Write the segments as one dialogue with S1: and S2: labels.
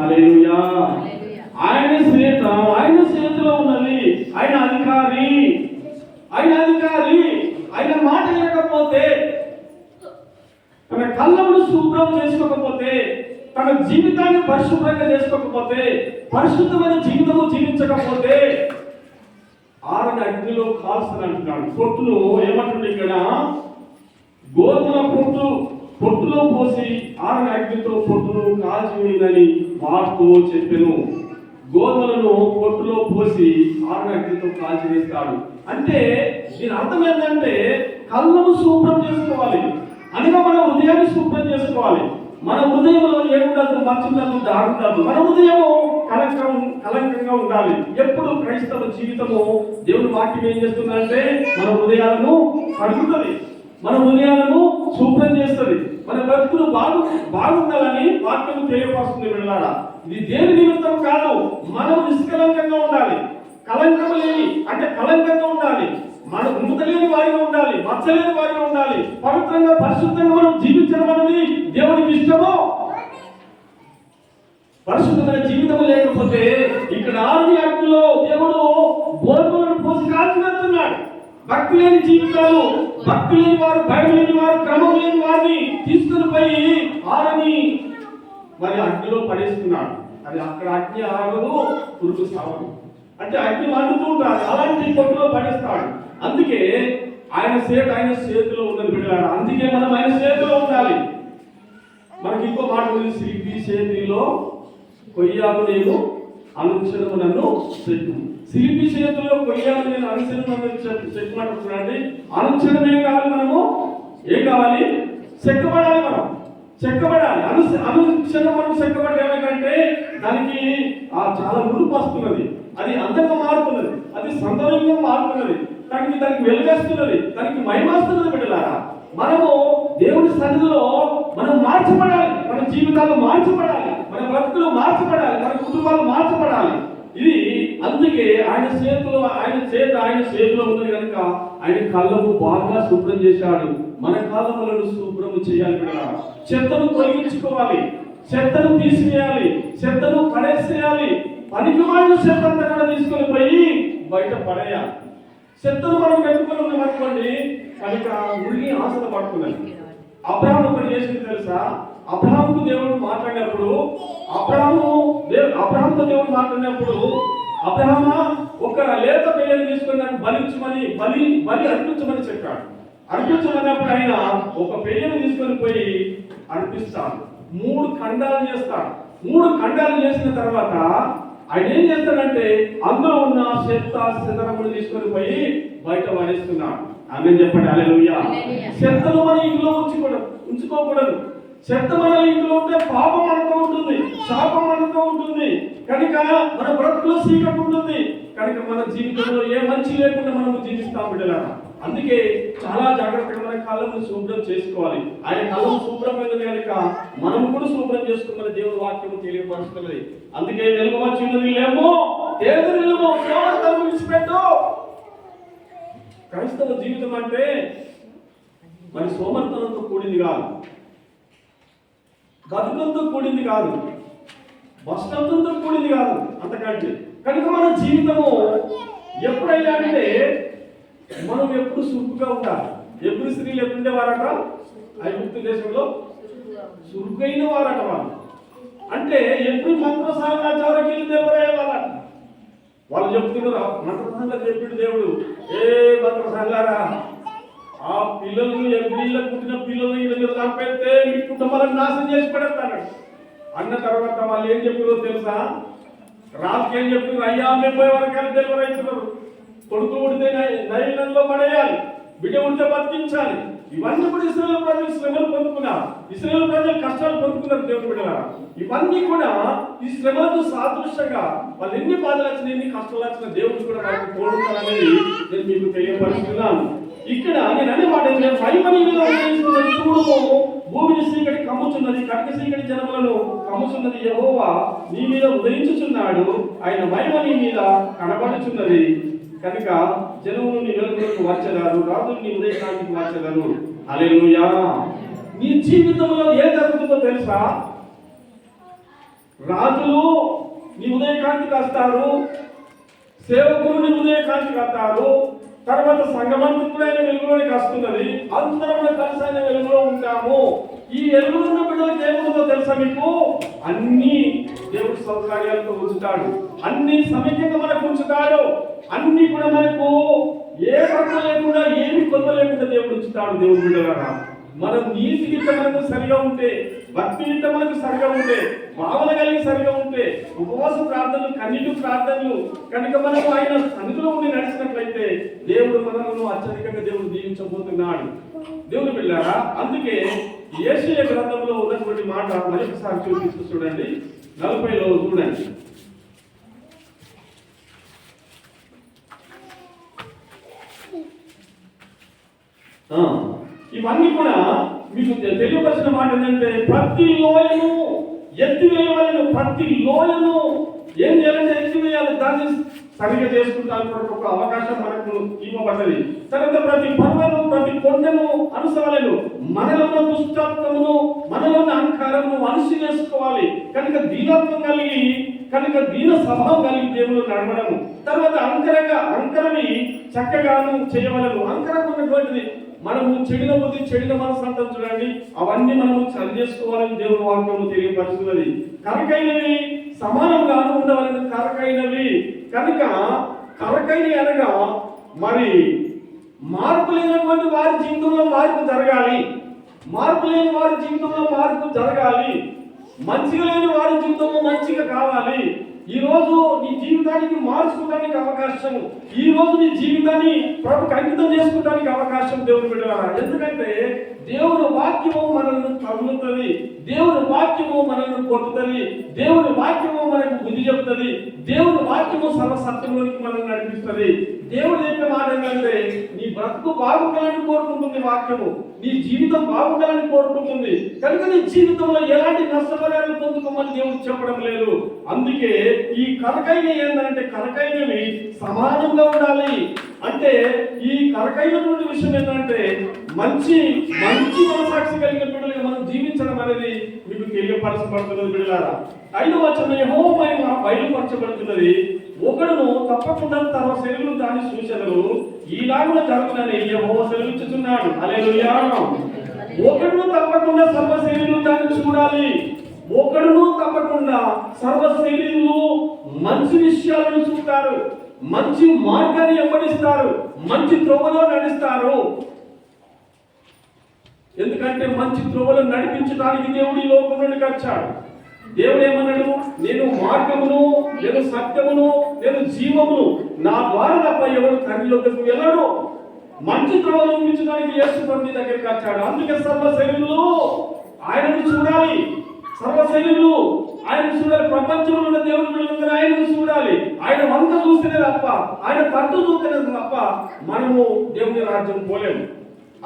S1: హల్లెలూయా. ఆయన చేతిలో ఉన్నది. ఆయన అధికారి. ఆయన మాట వినకపోతే, తన కళ్ళను శుభ్రం చేసుకోకపోతే, తన జీవితాన్ని పరిశుభ్రంగా చేసుకోకపోతే, పరిశుద్ధమైన జీవితము జీవించకపోతే ఆరని అగ్నిలో కాల్స్తానంటున్నాడు. పొట్టును ఏమంటుంది ఇక్కడ, గోధుమ పొట్టులో పోసి ఆరని అగ్నితో పొట్టును కాల్చివేయనని వారితో చెప్పెను. గోధుమలను పొట్టులో పోసి ఆరని అగ్నితో కాల్చివేస్తాడు. అంటే దీని అర్థం ఏంటంటే, కళ్ళను శుభ్రం చేసుకోవాలి అనగా మన హృదయాన్ని శుభ్రం చేసుకోవాలి. మన హృదయంలో ఏముండదు, మంచుండదు, దారుండదు. మన హృదయము కలంకంగా ఉండాలి. ఎప్పుడు క్రైస్తవ జీవితము దేవుని వాక్యం ఏం చేస్తుందంటే, మన హృదయాలను కడుగుతుంది, మన హృదయాలను శుభ్రం చేస్తుంది. మన బ్రతుకులు బాగుండాలని వాక్యం తెలియపరుస్తుంది. వెళ్ళారా, ఇది దేని నిమిత్తం కాదు, మనం నిష్కలంకంగా ఉండాలి. కలంకం లేని అంటే కలంకంగా ఉండాలి, మన ముడతలేని వారిగా ఉండాలి, మచ్చలేని వారిగా ఉండాలి. పవిత్రంగా పరిశుద్ధంగా మనం జీవించడం అనేది దేవునికి ఇష్టము. పరిశుద్ధమైన జీవితం లేకపోతే ఇక్కడ ఆరని అగ్నిలో దేవుడు గోధుమలను పోసి కాల్చివేస్తున్నాడు. భక్తి లేని జీవితాలు, భక్తి లేని వారు, భయం లేని వారు, క్రమం లేని వారిని తీసుకుని పోయి ఆరని మరి అగ్నిలో పడేస్తున్నాడు. అది అక్కడ అగ్ని ఆగదు, పురుగు సాగదు. అంటే అగ్ని మండుతూ ఉంటాడు, అలాంటి పొట్టులో పడేస్తాడు. అందుకే ఆయన చేతిలో ఉన్నది బిడ్డలారా. అందుకే మనం ఆయన చేతిలో ఉండాలి. మనకి ఇంకో మాట ఉంది, శిల్పి చేతిలో కొయ్యాకు నేను అనుక్షణము నన్ను చెక్కు. శిల్పి చేతిలో కొయ్యాకు నేను అనుక్షణము చెక్కమంటున్నాండి. అనుక్షణం ఏం కావాలి, మనము ఏం కావాలి, చెక్కబడాలి. మనం చెక్కబడాలి. అనుక్షణం మనం చెక్కబడేకంటే దానికి చాలా మురుపు వస్తున్నది, అది అందంగా మారుతున్నది, అది సౌందర్యంగా మారుతున్నది, దానికి వెలుగేస్తున్నది, దానికి మహిమస్తున్నది. బిడ్డలారా, మనము దేవుని సన్నిధిలో మనం మార్చబడాలి. మన జీవితాలు మార్చబడాలి, మన బ్రతుకులు మార్చబడాలి, మన కుటుంబాలు మార్చబడాలి. ఇది అందుకే ఆయన చేతిలో ఉన్నది కనుక ఆయన కళ్ళము బాగా శుభ్రం చేశాడు. మన కాళ్ళములను శుభ్రం చేయాలి. బిడ్డలారా, చెత్తను తొలగించుకోవాలి, చెత్తను తీసివేయాలి, చెత్తను పడేసేయాలి. పనికిమాలిన చెత్త అంతా కూడా తీసుకొని పోయి బయట పడేయాలి. చెత్తను మనం పెట్టుకొని ఉన్నామనుకోండి, కనుక ఉల్లి ఆశత పడుతున్నది. అబ్రహాము ఒకటి చేసింది తెలుసా? అబ్రహాముతో దేవుడు మాట్లాడినప్పుడు, అబ్రహాముతో దేవుడు మాట్లాడినప్పుడు, అబ్రహామా ఒక లేత పిల్లని తీసుకొని నాకు బలి అర్పించమని చెప్పాడు. అర్పించమన్నప్పుడు ఆయన ఒక పిల్లని తీసుకొని పోయి అర్పిస్తాడు. 3 ఖండాలు చేస్తాడు. 3 ఖండాలు చేసిన తర్వాత ఆయన ఏం చేస్తాడంటే, అందులో ఉన్న చెత్తను తీసుకొని పోయి బయట పడేస్తున్నాడు. ఆమె చెప్పండి హల్లెలూయా. చెత్తను మన ఇంట్లో ఉంచుకోకూడదు. చెత్త మన ఇంట్లో ఉంటే పాపం మనతో ఉంటుంది, శాపం మనతో ఉంటుంది. కనుక మన బ్రతుకులో చీకటి ఉంటుంది. కనుక మన జీవితంలో ఏ మంచి లేకుండా మనం జీవిస్తాం బిడ్డలారా. అందుకే చాలా జాగ్రత్తగా మన కళ్ళను శుభ్రం చేసుకోవాలి. ఆయన కళ్ళను శుభ్రమైనది కనుక మనం కూడా శుభ్రం చేసుకోమని దేవుని వాక్యం తెలియపరుస్తున్నది. అందుకే వెలుగు వచ్చినది లేమో, తేదరిల్లేమో, సోమరితనం విడిచిపెట్టు. క్రైస్తవ జీవితం అంటే మరి సోమరితనంతో కూడింది కాదు, బతుకంతో కూడింది కాదు, బస్తంతో కూడింది కాదు, అంతకంటే. కనుక మన జీవితము ఎప్పుడైనా అంటే మనం ఎప్పుడు సురుకుగా ఉండాలి. ఎప్పుడు స్త్రీలు ఎప్పుడుండేవారట, ఐగుప్తు దేశంలో సురుకైన వారట. వాళ్ళు అంటే ఎప్పుడు మంత్రసాల చవరకి దేవుడయ్యేవాళ్ళట. వాళ్ళు చెప్తున్నారు, మంత్రసాల చెప్పాడు దేవుడు, ఏ మంత్రసాలారా, ఆ పిల్లలు ఎవ్రీళ్ళ పుట్టిన పిల్లలు మీరు చంపేస్తే మీ కుటుంబాలను నాశనం చేసి పెడతాడు అన్న తర్వాత వాళ్ళు ఏం చెప్పారో తెలుసా? రాజుకి ఏం చెప్పారు? అయ్యా మేము పోయే వరకు డెలివరీ అవుతున్నారు, కొడుకు ఉడితే నైలంలో పడేయాలి, బిడ్డ ఉడితే బతికించాలి. ఇవన్నీ కూడా ఇశ్రాయేలు ప్రజలు శ్రమలు పొందుకున్నారు, ఇశ్రాయేలు ప్రజలు కష్టాలు పొందుకున్నారు. దేవుడు బిడ్డలారా, ఇవన్నీ కూడా ఈ శ్రమలకు సాదృశ్యంగా వాళ్ళు ఎన్ని బాధలు వచ్చినా, ఎన్ని కష్టాలు వచ్చినా దేవుడు కూడా వారికి తోడుతారనేది నేను మీకు తెలియపరుస్తున్నాను. ఇక్కడ నేను అనే మాట చూడు, భూమిని చీకటి కమ్ముచున్నది, కటిక చీకటి జనములను కమ్ముచున్నది. యెహోవా నీ మీద ఉదయించుచున్నాడు, ఆయన మహిమ నీ మీద కనబడుచున్నది. కనుక జనములు నీ వెలుగులకు వచ్చేదారు, రాజులు నీ ఉదయకానికి వచ్చేదారు. హల్లెలూయా. నీ జీవితంలో ఏ జరుగుతుందో తెలుసా? రాజులు నీ ఉదయకాంతికి వస్తారు, సేవకులు నీ ఉదయకాంతికి వస్తారు, తర్వాత సంగమంతుడైన వెలుగులోనికి వస్తున్నది. అందరం కలిసి ఆయన వెలుగులో ఉంటాము. ఈ వెలుగులో బిడ్డలకు ఏముందో తెలుసా మీకు? అన్ని దేవుడి సౌకర్యాలతో ఉంచుతాడు, అన్ని సమయంగా మనకు ఉంచుతాడు, అన్ని కూడా మనకు ఏ కొత్త లేకుండా ఏమి కొత్త లేకుండా దేవుడు ఉంచుతాడు. దేవుడు బిడ్డలారా, మనం నీతి గిట్ట మనకు సరిగా ఉంటే, భక్తి గిట్ట మనకు సరిగా ఉంటే, భావన కలిగి సరిగా ఉంటే, ఉపవాస ప్రార్థనలు, కన్నీటి ప్రార్థనలు కనుక మనం ఆయన సన్నిధిలో ఉండి నడిచినట్లయితే దేవుడు మనలను అత్యధికంగా దేవుడు దీవించబోతున్నాడు. దేవుడు బిడ్డలారా, అందుకే యెషయా గ్రంథంలో ఉన్నటువంటి మాట మరొకసారి చూడండి, 40లో చూడండి. ఇవన్నీ కూడా మీకు తెలియవలసిన మాట ఏంటంటే, ప్రతి లోయను ఎత్తివేయవలను, ప్రతి లోయను ఏం చేయాలంటే ఎత్తివేయాలి, దాన్ని సరిగా చేసుకుంటానికి ఒక అవకాశం మనకు ఇవ్వబడ్డది. తర్వాత ప్రతి పర్వను, ప్రతి కొండను అనుసరాలను, మనలో దుష్టత్వమును, మనలో అహంకారము మనిషి వేసుకోవాలి. కనుక దీనత్వం కలిగి, కనుక దీన స్వభావం కలిగి దేవుడు నడవడము. తర్వాత అంకరని చక్కగాను చేయవలను. అంకరం ఉన్నటువంటిది మనము చెడిన బుద్ధి, చెడిన మనసు అంటాం చూడండి, అవన్నీ మనము సరి చేసుకోవాలని దేవుని వాక్యము తెలియపరుస్తున్నది. కరకైనవి సమానంగాను ఉండవాలని, కరకైనవి కనుక కరకైన అనగా మరి మార్పు లేనటువంటి వారి జీవితంలో మార్పు జరగాలి, మార్పు లేని వారి జీవితంలో మార్పు జరగాలి, మంచిగా లేని వారి జీవితంలో మంచిగా కావాలి. ఈ రోజు నీ జీవితానికి మార్చుకోవడానికి అవకాశం, ఈ రోజు నీ జీవితాన్ని ప్రభుకి అంకితం చేసుకోవడానికి అవకాశం దేవుడు బిడ్డలారా. ఎందుకంటే దేవుని వాక్యము మనల్ని తగులుతుంది, దేవుని వాక్యము మనల్ని కొట్టుతుంది, దేవుని వాక్యము మనకు బుద్ధి చెప్తుంది, దేవుని వాక్యము సర్వసత్యంలోనికి మనల్ని నడిపిస్తుంది. దేవుడు చెప్పే మాట ఏంటంటే, నీ బ్రతుకు బాగుండాలని కోరుకుంటుంది వాక్యము, నీ జీవితం బాగుండాలని కోరుకుంటుంది. కనుక నీ జీవితంలో ఎలాంటి నష్టపరిహారాలు పొందుకోమని దేవుడు చెప్పడం లేదు. అందుకే ఈ కరకైన ఏంటంటే, కరకైనవి సమానంగా ఉండాలి. అంటే ఈ కరకైనటువంటి విషయం ఏంటంటే, మంచి మంచి మనసాక్షి కలిగిన బిడ్డలుగా మనం జీవించడం అనేది మీకు తెలియపరచబడుతున్నది. బిడ్డలారా, 5వ వచనం యెహోవా మహిమ బయలుపరచబడుతున్నది. ఒకడును తప్పకుండా తన శరీరం దాన్ని చూచెదరు, ఈలాగున జరుగునని యెహోవా సెలవిచ్చుచున్నాడు. హల్లెలూయా. ఒకడును తప్పకుండా సర్వ శరీరం దాన్ని చూడాలి. ఒకడును తప్పకుండా సర్వ శరీరులు మంచి విషయాలను చూస్తారు, మంచి మార్గాన్ని వెంబడిస్తారు, మంచి త్రోవలో నడుస్తారు. ఎందుకంటే మంచి త్రోవలో నడిపించడానికి దేవుడు ఈ లోకంలోనికి వచ్చాడు. దేవుడు ఏమన్నాడు? నేను మార్గమును, నేను సత్యమును, నేను జీవమును, నా ద్వారా తప్ప ఎవరు తండ్రిలోకి వెళ్ళడు. మంచి త్రోవలో చూపించడానికి యేసు ప్రభు దగ్గరికి వచ్చాడు. అందుకే సర్వ శరీరులు ఆయనను చూడాలి, సర్వ శరీరులు ఆయన చూడాలి. ప్రపంచంలో ఉన్న దేవుడు ఆయనను చూడాలి. ఆయన వంక చూస్తేనే తప్ప, ఆయన తట్టు చూస్తేనే తప్ప మనము దేవుని రాజ్యం పోలేము.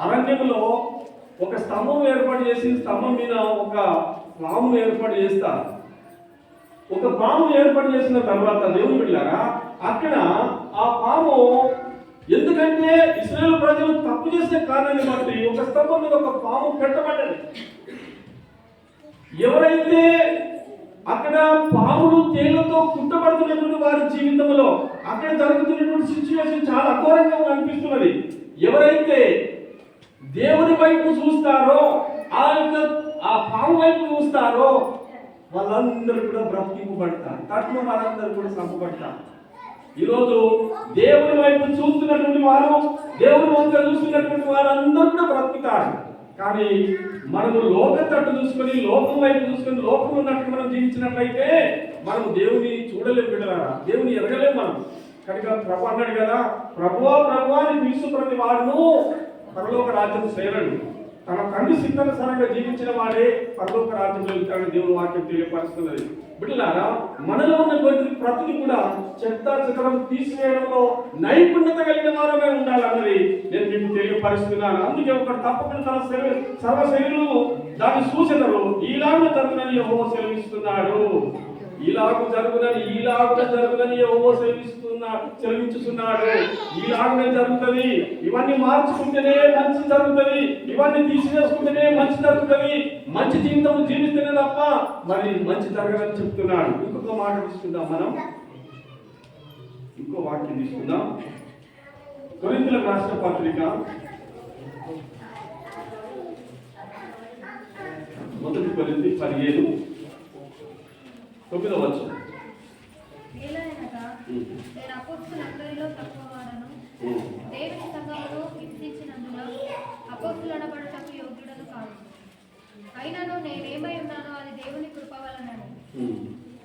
S1: అరణ్యంలో ఒక స్తంభం ఏర్పాటు చేసి, స్తంభం మీద ఒక పాము ఏర్పాటు చేస్తారు. ఒక పాము ఏర్పాటు చేసిన తర్వాత దేవుని బిడ్డలారా, అక్కడ ఆ పాము, ఎందుకంటే ఇశ్రాయేలు ప్రజలు తప్పు చేసే కారణాన్ని బట్టి ఒక స్తంభం మీద ఒక పాము పెట్టబడ్డది. ఎవరైతే అక్కడ పాములు తేళ్లతో కుట్టబడుతున్నటువంటి వారి జీవితంలో అక్కడ జరుగుతున్నటువంటి సిచ్యువేషన్ చాలా అఘోరంగా అనిపిస్తున్నది. ఎవరైతే దేవుని వైపు చూస్తారో, ఆ పాము వైపు చూస్తారో, వాళ్ళందరూ కూడా బ్రతికింపబడతారు, తట్ల వాళ్ళందరూ కూడా చంపబడతారు. ఈరోజు దేవుని వైపు చూస్తున్నటువంటి వారు, దేవుని వంక చూస్తున్నటువంటి వారందరూ కూడా బ్రతుకుతారు. కానీ మనము లోక తట్టు చూసుకొని, లోకం వైపు చూసుకొని, లోకంలో ఉన్నట్టు మనం జీవించినట్లయితే మనం దేవుని చూడలేము బిడ్డలారా, దేవుని ఎరగలేము మనం. కనుక ప్రభు అన్నాడు కదా, ప్రభువా ప్రభువా అని పిలుచు ప్రతి వాడును పరలోక రాజ్యం చేరడు. తన తండ్రి సిద్ధానుసారంగా జీవించిన వాడే పరలోక రాజ్యంలో వెళ్తాడని దేవుని వాక్యం తెలియపరుస్తున్నది. బిడ్డలారా, మనలో ఉన్నటువంటి ప్రతిని కూడా చెత్త చెత్తరం తీసివేయడంలో నైపుణ్యత కలిగిన వారమే ఉండాలన్నది నేను మీకు తెలియపరుస్తున్నాను. అందుకే ఒకటి తప్పకుండా తన సర్వ శరీరులు దాన్ని సూచనలు ఈలాగా జరుగునని యెహోవా సెలవిస్తున్నాడు. ఈలాగు జరుగునని యెహోవా సెలవిస్తున్నాడు. ఈలాగునే జరుగుతుంది. ఇవన్నీ మార్చుకుంటేనే మంచి జరుగుతుంది. ఇవన్నీ తీసివేసుకుంటేనే మంచి జరుగుతుంది. మంచి జీవితం జీవిస్తేనే తప్ప మరి మంచి జరగదని చెప్తున్నాడు. ఇంకొక మాట తీసుకుందాం మనం. ఇంకో వాక్యం తీసుకుందాం. కొరింథీయులకు రాసిన పత్రిక 1 కొరింథీ 15:9.
S2: ఏలయనగా నేను అపోస్తలులందరిలో తక్కువవాడను, దేవుని సంఘమును హింసించినందున అపోస్తలుడబడుటకు యోగ్యుడను కాదు. అయినను నేనేమై ఉన్నానో అది దేవుని కృప వలనని